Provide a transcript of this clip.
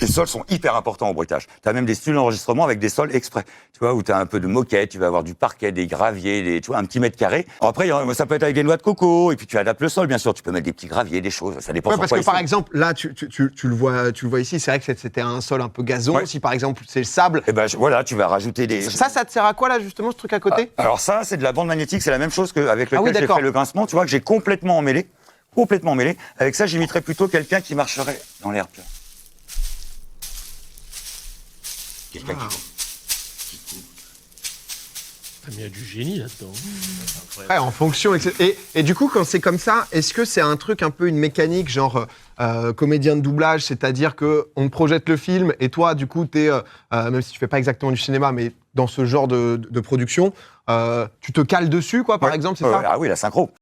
Les sols sont hyper importants au bruitage. Tu as même des studios d'enregistrement avec des sols exprès. Tu vois, où tu as un peu de moquette, tu vas avoir du parquet, des graviers, tu vois, un petit mètre carré. Alors après, ça peut être avec des noix de coco, et puis tu adaptes le sol, bien sûr. Tu peux mettre des petits graviers, des choses. Ça dépend. Ouais, parce que par exemple, là, tu le vois ici, c'est vrai que c'était un sol un peu gazon. Ouais. Si par exemple, c'est le sable. Et ben voilà, tu vas rajouter des. Ça te sert à quoi, là, justement, ce truc à côté? Alors ça, c'est de la bande magnétique, c'est la même chose qu'avec lequel oui, j'ai d'accord. fait le grincement. Tu vois que j'ai complètement emmêlé. Complètement emmêlé. Avec ça, j'imiterais plutôt quelqu'un qui marcherait dans l'herbe. Quelqu'un qui coupe. Il y a du génie là-dedans. Ouais, en fonction, etc. Et du coup, quand c'est comme ça, est-ce que c'est un truc un peu une mécanique, genre comédien de doublage, c'est-à-dire qu'on projette le film et toi, du coup, t'es, même si tu fais pas exactement du cinéma, mais dans ce genre de production, tu te cales dessus, quoi, par exemple, c'est ça? Ah oui, la synchro.